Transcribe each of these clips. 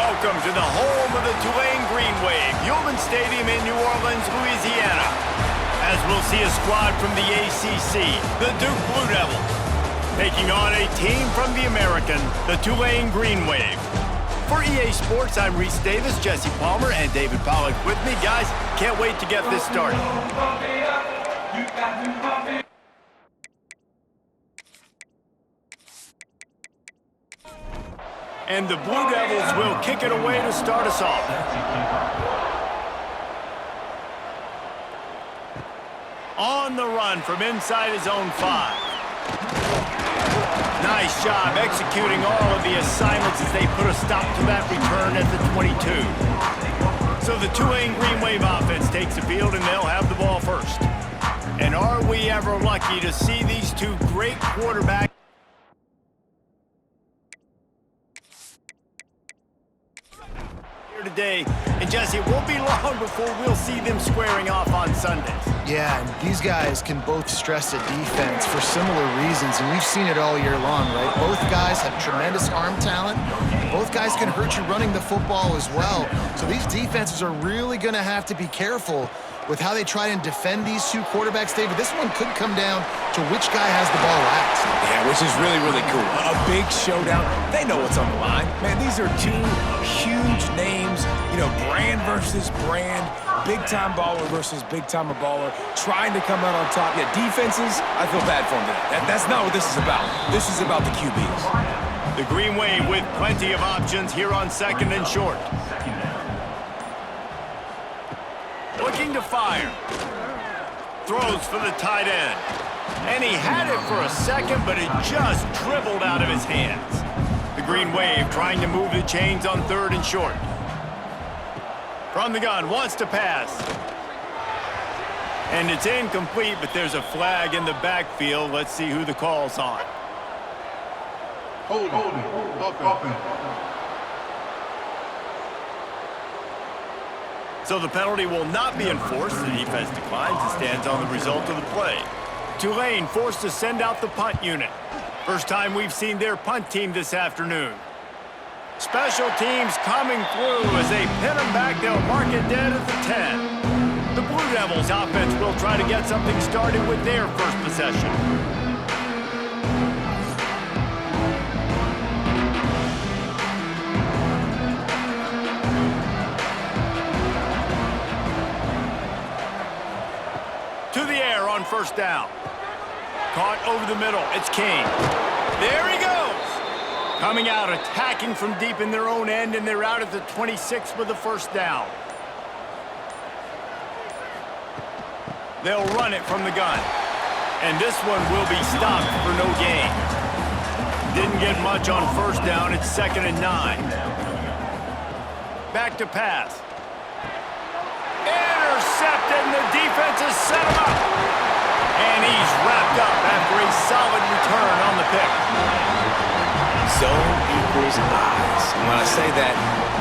Welcome to the home of the Tulane Green Wave, Human Stadium in New Orleans, Louisiana. As we'll see a squad from the ACC, the Duke Blue Devils, taking on a team from the American, the Tulane Green Wave. For EA Sports, I'm Reese Davis, Jesse Palmer, and David Pollack with me. Guys, can't wait to get this started. And the Blue Devils will kick it away to start us off. On the run from inside his own 5. Nice job executing all of the assignments as they put a stop to that return at the 22. So the Tulane Green Wave offense takes the field and they'll have the ball first. And are we ever lucky to see these two great quarterbacks today? And Jesse, it won't be long before we'll see them squaring off on Sundays. Yeah, and these guys can both stress a defense for similar reasons, and we've seen it all year long, right? Both guys have tremendous arm talent. Both guys can hurt you running the football as well. So these defenses are really going to have to be careful with how they try and defend these two quarterbacks, David. This one could come down to which guy has the ball last. Yeah, which is really, really cool. A big showdown. They know what's on the line. Man, these are two huge names, you know, brand versus brand, big-time baller versus big-time baller, trying to come out on top. Yeah, defenses, I feel bad for them today. That's not what this is about. This is about the QBs. The Green Wave with plenty of options here on second and short. Looking to fire. Throws for the tight end. And he had it for a second, but it just dribbled out of his hands. The Green Wave trying to move the chains on third and short. From the gun, wants to pass. And it's incomplete, but there's a flag in the backfield. Let's see who the call's on. Hold it. Open. So the penalty will not be enforced. The defense declines and stands on the result of the play. Tulane forced to send out the punt unit. First time we've seen their punt team this afternoon. Special teams coming through as they pin them back. They'll mark it dead at the 10. The Blue Devils offense will try to get something started with their first possession. To the air on first down. Caught over the middle. It's King. There he goes. Coming out, attacking from deep in their own end, and they're out at the 26 with the first down. They'll run it from the gun. And this one will be stopped for no gain. Didn't get much on first down. It's 2nd and 9. Back to pass. Intercepted, and the defense has set him up. And he's wrapped up after a solid return on the pick. Zone equals eyes. And when I say that,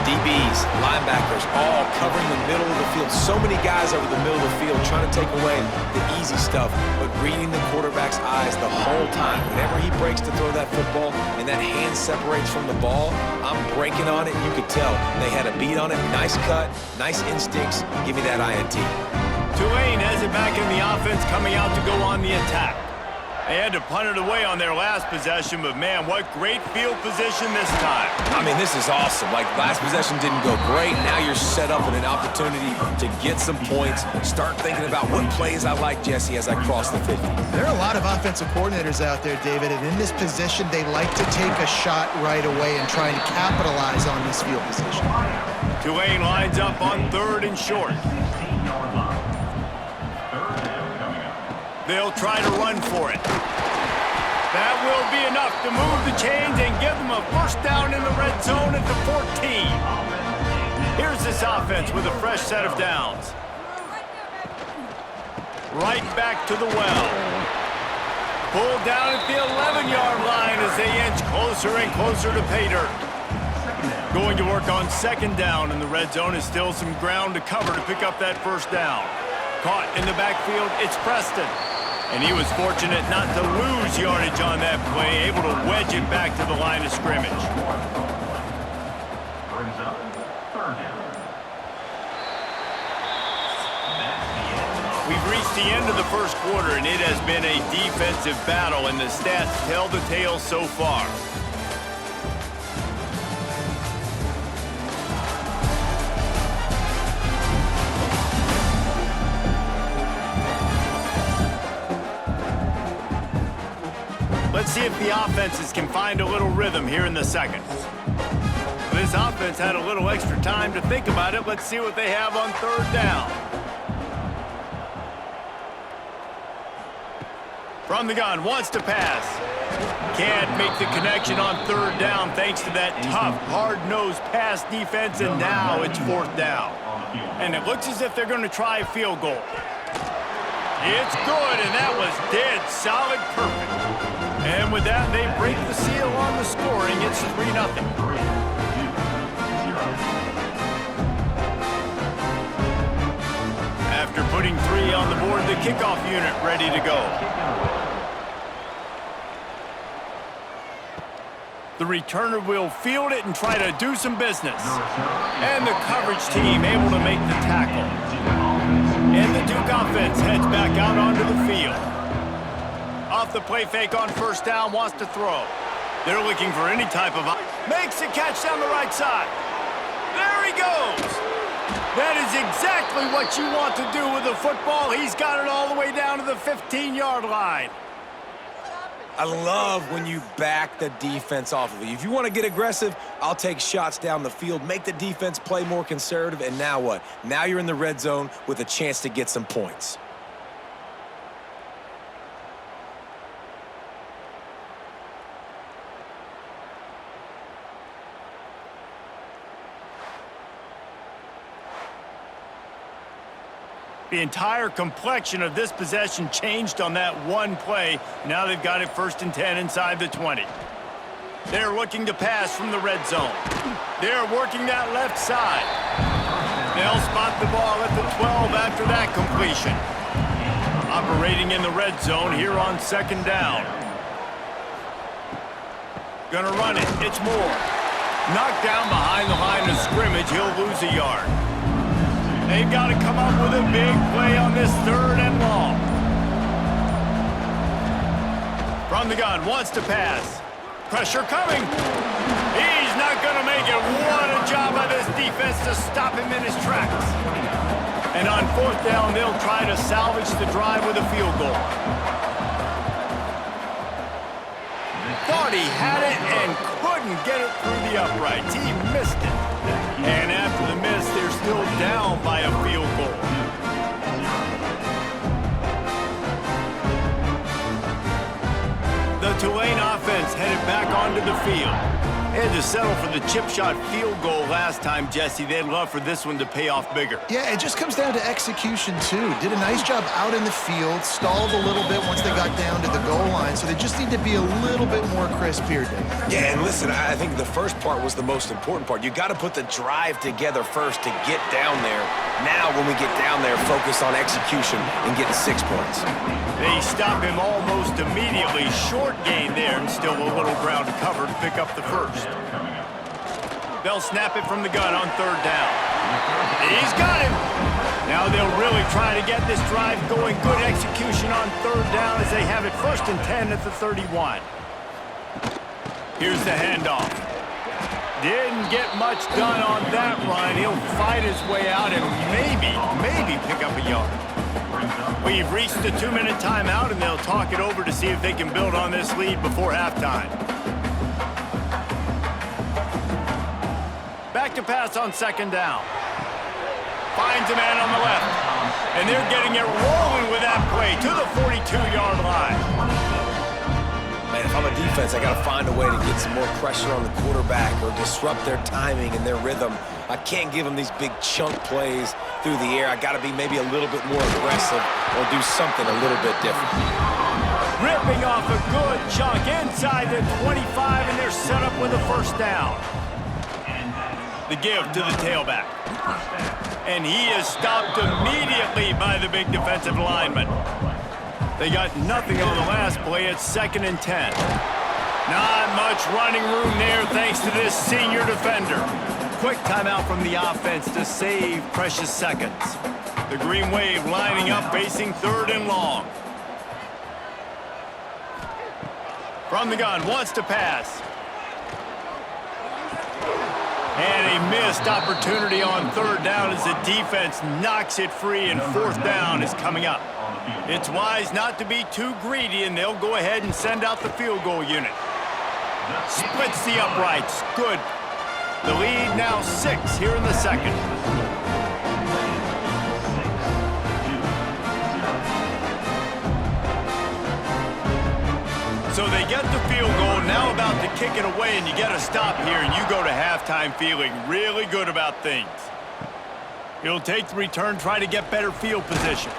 DBs, linebackers, all covering the middle of the field. So many guys over the middle of the field trying to take away the easy stuff, but reading the quarterback's eyes the whole time. Whenever he breaks to throw that football and that hand separates from the ball, I'm breaking on it. You could tell they had a beat on it. Nice cut, nice instincts. Give me that INT. Tulane has it back in the offense, coming out to go on the attack. They had to punt it away on their last possession, but man, what great field position this time. I mean, this is awesome. Like, last possession didn't go great. Now you're set up with an opportunity to get some points. Start thinking about what plays I like, Jesse, as I cross the 50. There are a lot of offensive coordinators out there, David, and in this position, they like to take a shot right away and try and capitalize on this field position. Tulane lines up on third and short. They'll try to run for it. That will be enough to move the chains and give them a first down in the red zone at the 14. Here's this offense with a fresh set of downs. Right back to the well. Pulled down at the 11-yard line as they inch closer and closer to pay dirt. Going to work on second down, and the red zone is still some ground to cover to pick up that first down. Caught in the backfield, it's Preston. And he was fortunate not to lose yardage on that play, able to wedge it back to the line of scrimmage. We've reached the end of the first quarter, and it has been a defensive battle, and the stats tell the tale so far. Let's see if the offenses can find a little rhythm here in the second. This offense had a little extra time to think about it. Let's see what they have on third down. From the gun, wants to pass. Can't make the connection on third down thanks to that tough, hard-nosed pass defense, and now it's fourth down. And it looks as if they're going to try a field goal. It's good, and that was dead solid perfect. And with that, they break the seal on the scoring. It's 3-0. After putting 3 on the board, the kickoff unit ready to go. The returner will field it and try to do some business. And the coverage team able to make the tackle. And the Duke offense heads back out onto the field. Off the play fake on first down, wants to throw. They're looking for any type of... Makes a catch down the right side. There he goes. That is exactly what you want to do with the football. He's got it all the way down to the 15-yard line. I love when you back the defense off of you. If you want to get aggressive, I'll take shots down the field, make the defense play more conservative, and now what? Now you're in the red zone with a chance to get some points. The entire complexion of this possession changed on that one play. Now they've got it 1st and 10 inside the 20. They're looking to pass from the red zone. They're working that left side. They'll spot the ball at the 12 after that completion. Operating in the red zone here on 2nd down. Gonna run it. It's Moore. Knocked down behind the line of scrimmage. He'll lose a yard. They've got to come up with a big play on this 3rd and long. From the gun, wants to pass. Pressure coming. He's not going to make it. What a job by this defense to stop him in his tracks. And on 4th down, they'll try to salvage the drive with a field goal. Thought he had it and couldn't get it through the uprights. He missed it. And after the miss, they're still down by a field goal. The Tulane offense headed back onto the field. They had to settle for the chip shot field goal last time, Jesse. They'd love for this one to pay off bigger. Yeah, it just comes down to execution, too. Did a nice job out in the field, stalled a little bit once they got down to the goal line, so they just need to be a little bit more crisp here, Dave. Yeah, and listen, I think the first part was the most important part. You got to put the drive together first to get down there. Now, when we get down there, focus on execution and getting 6 points. They stop him almost immediately. Short gain there, and still a little ground to cover to pick up the first. They'll snap it from the gun on 3rd down. He's got him. Now they'll really try to get this drive going. Good execution on 3rd down as they have it 1st and 10 at the 31. Here's the handoff. Didn't get much done on that run. He'll fight his way out and maybe pick up a yard. We've reached the 2-minute timeout, and they'll talk it over to see if they can build on this lead before halftime. Back to pass on 2nd down. Finds a man on the left. And they're getting it rolling with that play to the 42-yard line. Man, if I'm a defense, I got to find a way to get some more pressure on the quarterback or disrupt their timing and their rhythm. I can't give them these big chunk plays through the air. I got to be maybe a little bit more aggressive or do something a little bit different. Ripping off a good chunk inside the 25, and they're set up with a 1st down. The give to the tailback. And he is stopped immediately by the big defensive lineman. They got nothing on the last play. It's 2nd and 10. Not much running room there thanks to this senior defender. quick timeout from the offense to save precious seconds. The Green Wave lining up, facing 3rd and long. From the gun, wants to pass. And a missed opportunity on 3rd down as the defense knocks it free, and 4th down is coming up. It's wise not to be too greedy, and they'll go ahead and send out the field goal unit. Splits the uprights. Good. The lead now 6 here in the second. So they get the field goal, now about to kick it away, and you get a stop here, and you go to halftime feeling really good about things. He'll take the return, try to get better field position.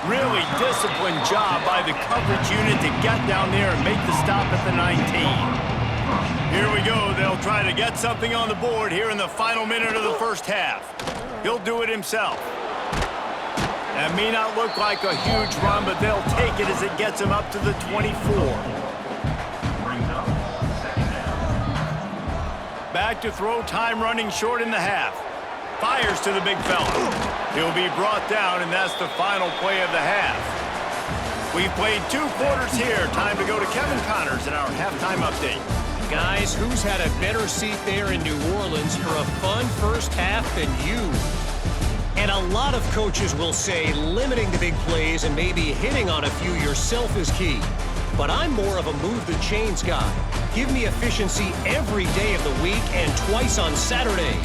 Really disciplined job by the coverage unit to get down there and make the stop at the 19. Here we go. They'll try to get something on the board here in the final minute of the first half. He'll do it himself. That may not look like a huge run, but they'll take it as it gets him up to the 24. Back to throw, time running short in the half. Fires to the big fella. He'll be brought down, and that's the final play of the half. We've played 2 quarters here. Time to go to Kevin Connors in our halftime update. Guys, who's had a better seat there in New Orleans for a fun first half than you? And a lot of coaches will say limiting the big plays and maybe hitting on a few yourself is key. But I'm more of a move the chains guy. Give me efficiency every day of the week and twice on Saturday.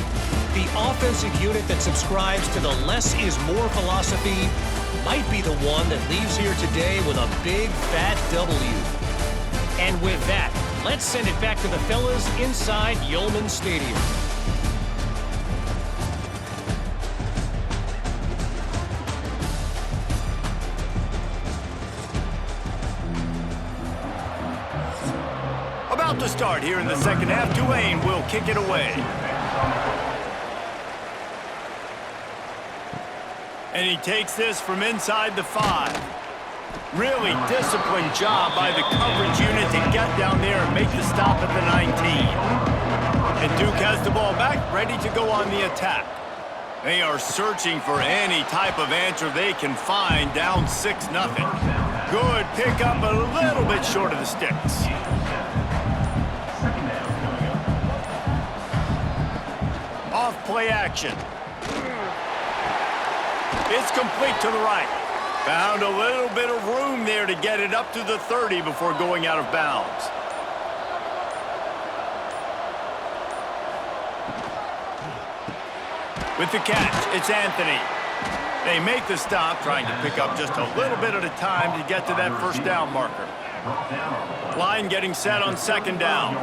The offensive unit that subscribes to the less is more philosophy might be the one that leaves here today with a big fat W. And with that, let's send it back to the fellas inside Yeoman Stadium. About to start here in the second half. Tulane will kick it away. And he takes this from inside the 5. Really disciplined job by the coverage unit to get down there and make the stop at the 19. And Duke has the ball back, ready to go on the attack. They are searching for any type of answer they can find, down 6-0. Good pickup, a little bit short of the sticks. Off play action. It's complete to the right. Found a little bit of room there to get it up to the 30 before going out of bounds. With the catch, it's Anthony. They make the stop, trying to pick up just a little bit at a time to get to that first down marker. Line getting set on 2nd down.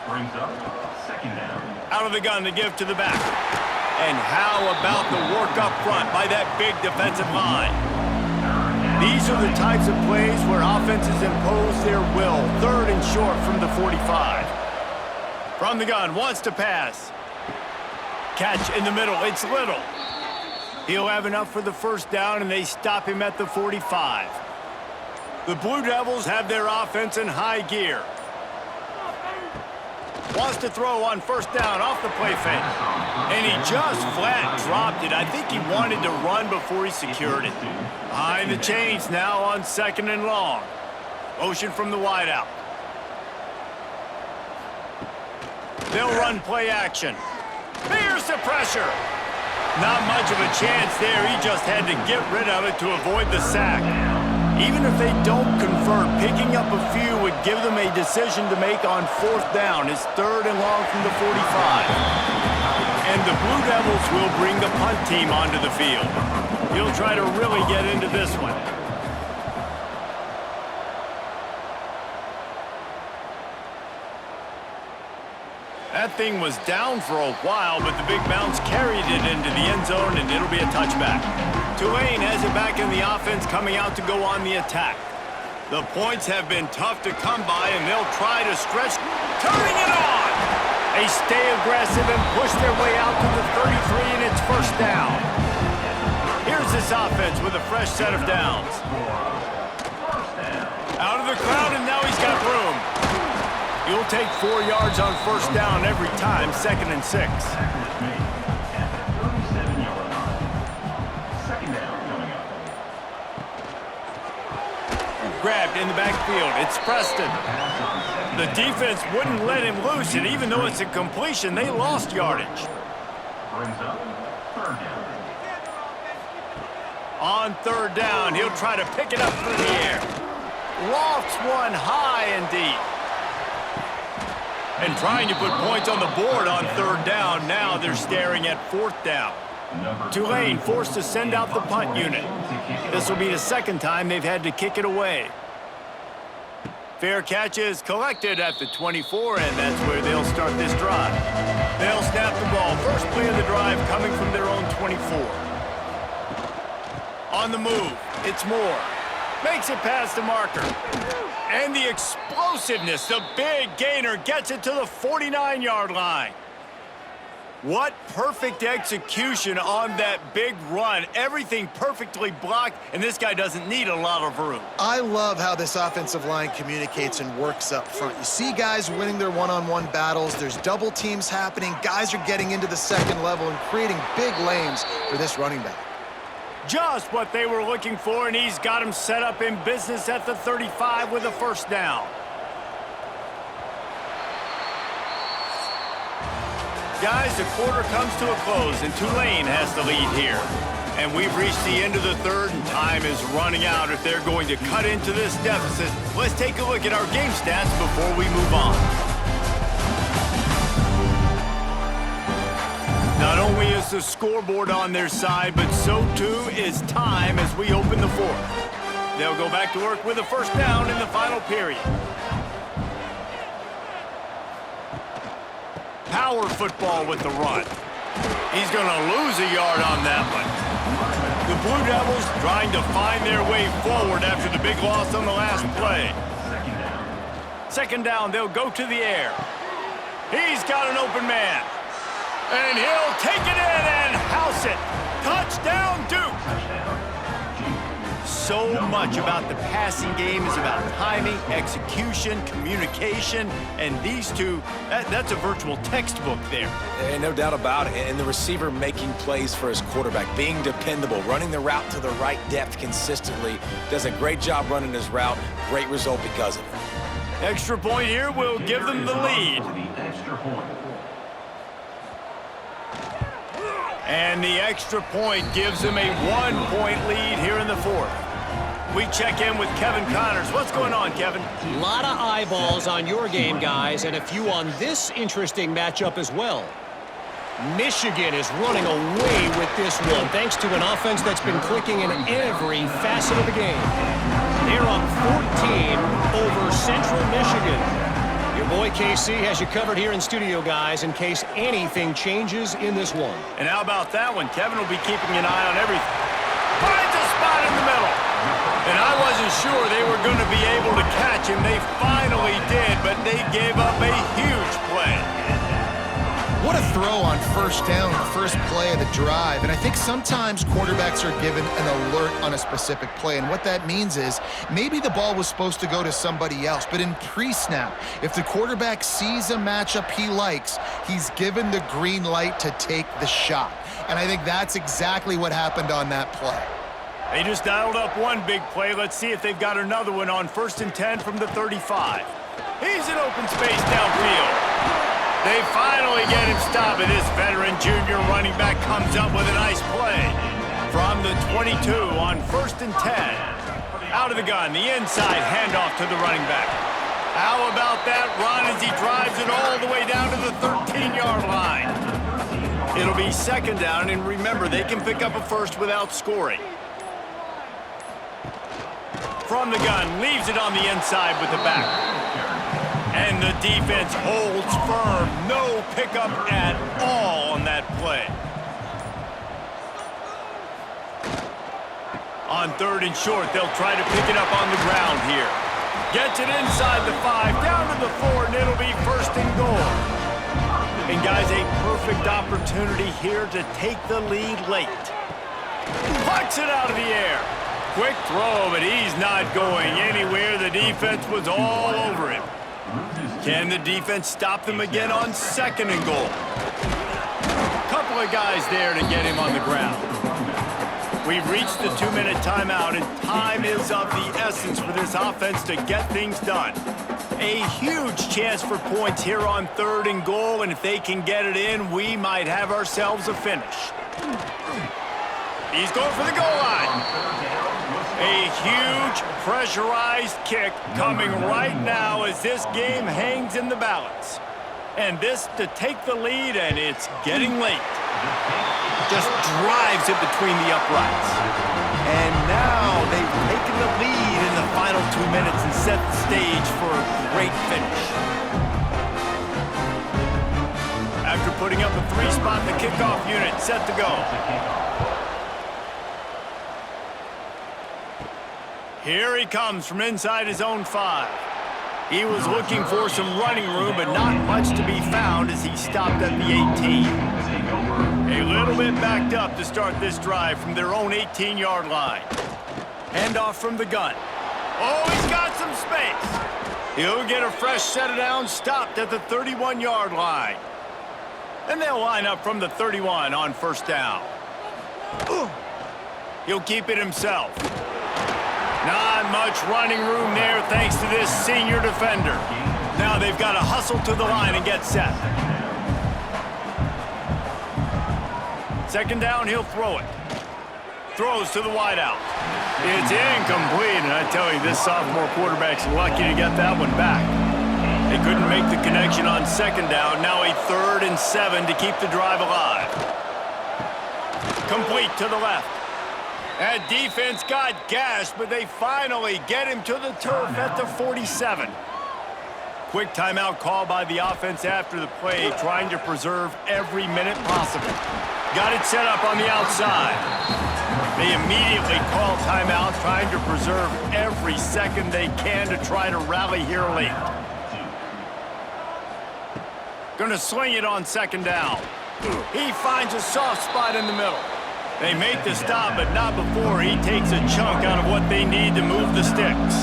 Brings up 2nd down. Out of the gun to give to the back. And how about the work up front by that big defensive line? These are the types of plays where offenses impose their will. 3rd and short from the 45. From the gun, wants to pass. Catch in the middle, it's Little. He'll have enough for the first down, and they stop him at the 45. The Blue Devils have their offense in high gear. Wants to throw on 1st down off the play fake. And he just flat dropped it. I think he wanted to run before he secured it. Behind the chains now on 2nd and long. Motion from the wideout. They'll run play action. Here's the pressure. Not much of a chance there. He just had to get rid of it to avoid the sack. Even if they don't convert, picking up a few would give them a decision to make on 4th down. It's 3rd and long from the 45. And the Blue Devils will bring the punt team onto the field. He'll try to really get into this one. That thing was down for a while, but the big bounce carried it into the end zone, and it'll be a touchback. Tulane has it back in the offense, coming out to go on the attack. The points have been tough to come by, and they'll try to stretch. Turning it on! They stay aggressive and push their way out to the 33, and it's 1st down. Here's this offense with a fresh set of downs. Out of the crowd, and now he's got room. You'll take 4 yards on first down every time, 2nd and 6. Tackle is made at the 37-yard line. 2nd down coming up. Grabbed in the backfield. It's Preston. The defense wouldn't let him loose, and even though it's a completion, they lost yardage. Brings up 3rd down. On 3rd down, he'll try to pick it up through the air. Lofts one high and deep. And trying to put points on the board on 3rd down. Now they're staring at 4th down. Tulane forced to send out the punt unit. This will be the 2nd time they've had to kick it away. Fair catch is collected at the 24, and that's where they'll start this drive. They'll snap the ball. First play of the drive coming from their own 24. On the move, it's Moore. Makes it past the marker. And the explosiveness, the big gainer gets it to the 49-yard line. What perfect execution on that big run. Everything perfectly blocked, and this guy doesn't need a lot of room. I love how this offensive line communicates and works up front. You see guys winning their one-on-one battles. There's double teams happening. Guys are getting into the 2nd level and creating big lanes for this running back. Just what they were looking for, and he's got him set up in business at the 35 with a 1st down. Guys, the quarter comes to a close, and Tulane has the lead here. And we've reached the end of the 3rd, and time is running out if they're going to cut into this deficit. Let's take a look at our game stats before we move on. Not only is the scoreboard on their side, but so too is time as we open the 4th. They'll go back to work with a 1st down in the final period. Power football with the run. He's going to lose a yard on that one. The Blue Devils trying to find their way forward after the big loss on the last play. 2nd down, they'll go to the air. He's got an open man. And he'll take it in and house it. Touchdown, Duke. So much about the passing game is about timing, execution, communication, and these two, that's a virtual textbook there. And no doubt about it. And the receiver making plays for his quarterback, being dependable, running the route to the right depth consistently, does a great job running his route. Great result because of it. Extra point here will give them the lead. And the extra point gives them a 1-point lead here in the 4th. We check in with Kevin Connors. What's going on, Kevin? A lot of eyeballs on your game, guys, and a few on this interesting matchup as well. Michigan is running away with this one, thanks to an offense that's been clicking in every facet of the game. They're up 14 over Central Michigan. Your boy KC has you covered here in studio, guys, in case anything changes in this one. And how about that one? Kevin will be keeping an eye on everything. Finds a spot in the middle. And I wasn't sure they were going to be able to catch him. They finally did, but they gave up a huge play. What a throw on 1st down, the first play of the drive. And I think sometimes quarterbacks are given an alert on a specific play. And what that means is maybe the ball was supposed to go to somebody else. But in pre-snap, if the quarterback sees a matchup he likes, he's given the green light to take the shot. And I think that's exactly what happened on that play. They just dialed up one big play. Let's see if they've got another one on 1st and 10 from the 35. He's in open space downfield. They finally get him stopped, and this veteran junior running back comes up with a nice play. From the 22 on 1st and 10. Out of the gun, the inside handoff to the running back. How about that run as he drives it all the way down to the 13-yard line? It'll be 2nd down, and remember, they can pick up a first without scoring. From the gun, leaves it on the inside with the back. And the defense holds firm. No pickup at all on that play. On 3rd and short, they'll try to pick it up on the ground here. Gets it inside the 5, down to the 4, and it'll be 1st and goal. And guys, a perfect opportunity here to take the lead late. Pucks it out of the air. Quick throw, but he's not going anywhere. The defense was all over him. Can the defense stop them again on 2nd and goal? Couple of guys there to get him on the ground. We've reached the 2-minute timeout, and time is of the essence for this offense to get things done. A huge chance for points here on 3rd and goal, and if they can get it in, we might have ourselves a finish. He's going for the goal line. A huge pressurized kick coming right now as this game hangs in the balance. And this to take the lead, and it's getting late. Just drives it between the uprights. And now they've taken the lead in the final 2 minutes and set the stage for a great finish. After putting up a 3-spot, the kickoff unit set to go. Here he comes from inside his own 5. He was looking for some running room, but not much to be found as he stopped at the 18. A little bit backed up to start this drive from their own 18-yard line. Handoff from the gun. Oh, he's got some space. He'll get a fresh set of downs stopped at the 31-yard line. And they'll line up from the 31 on 1st down. He'll keep it himself. Not much running room there thanks to this senior defender. Now they've got to hustle to the line and get set. 2nd down, he'll throw it. Throws to the wideout. It's incomplete, and I tell you, this sophomore quarterback's lucky to get that one back. They couldn't make the connection on 2nd down. Now a 3rd and 7 to keep the drive alive. Complete to the left. That defense got gashed, but they finally get him to the turf at the 47. Quick timeout call by the offense after the play, trying to preserve every minute possible. Got it set up on the outside. They immediately call timeout, trying to preserve every second they can to try to rally here late. Gonna sling it on 2nd down. He finds a soft spot in the middle. They make the stop, but not before he takes a chunk out of what they need to move the sticks.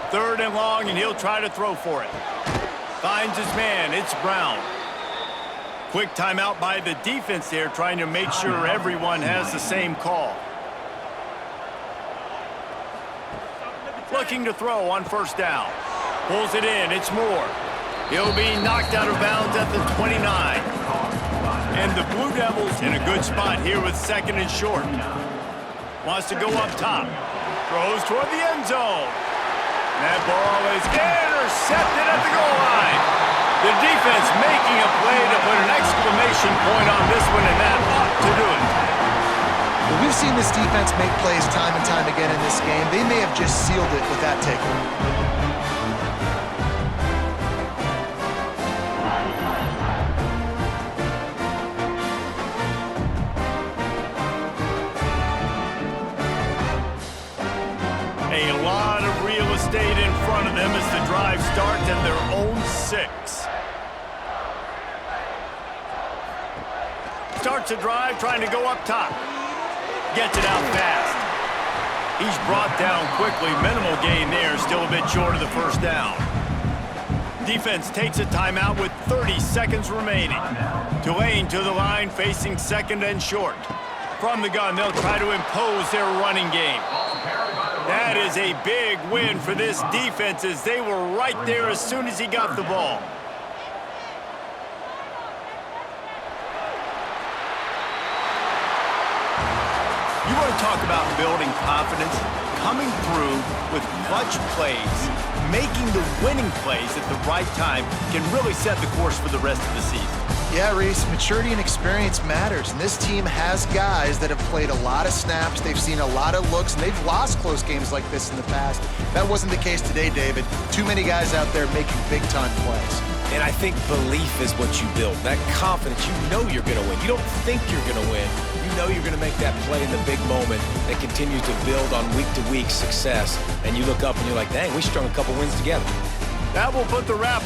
3rd and long, and he'll try to throw for it. Finds his man. It's Brown. Quick timeout by the defense there, trying to make sure everyone has the same call. Looking to throw on 1st down. Pulls it in. It's Moore. He'll be knocked out of bounds at the 29. And the Blue Devils in a good spot here with 2nd and short. Wants to go up top. Throws toward the end zone. That ball is intercepted at the goal line. The defense making a play to put an exclamation point on this one, and that ought to do it. Well, we've seen this defense make plays time and time again in this game. They may have just sealed it with that takeaway. A lot of real estate in front of them as the drive starts at their own 6. Starts a drive trying to go up top. Gets it out fast. He's brought down quickly. Minimal gain there, still a bit short of the 1st down. Defense takes a timeout with 30 seconds remaining. Tulane to the line facing 2nd and short. From the gun, they'll try to impose their running game. That is a big win for this defense as they were right there as soon as he got the ball. You want to talk about building confidence? Coming through with clutch plays, making the winning plays at the right time can really set the course for the rest of the season. Yeah, Reese, maturity and experience matters, and this team has guys that have played a lot of snaps, they've seen a lot of looks, and they've lost close games like this in the past. That wasn't the case today, David. Too many guys out there making big-time plays. And I think belief is what you build. That confidence, you know you're going to win. You don't think you're going to win. You know you're going to make that play in the big moment that continues to build on week-to-week success. And you look up and you're like, dang, we strung a couple wins together. That will put the wrap